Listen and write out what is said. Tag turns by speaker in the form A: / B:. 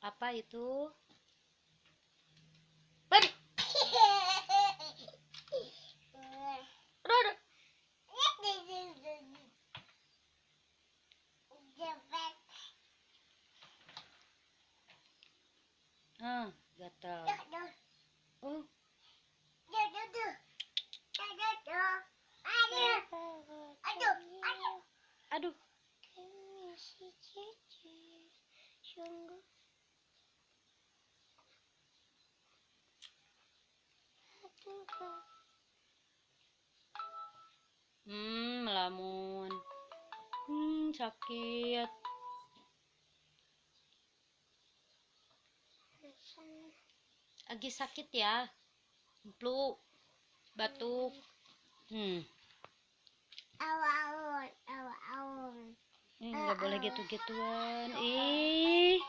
A: Apa itu? Bari. Aduh. Gatal. Oh. Aduh. Melamun. Sakit. Lagi sakit ya. Flu, batuk. Nggak boleh gitu-gituan. Ih.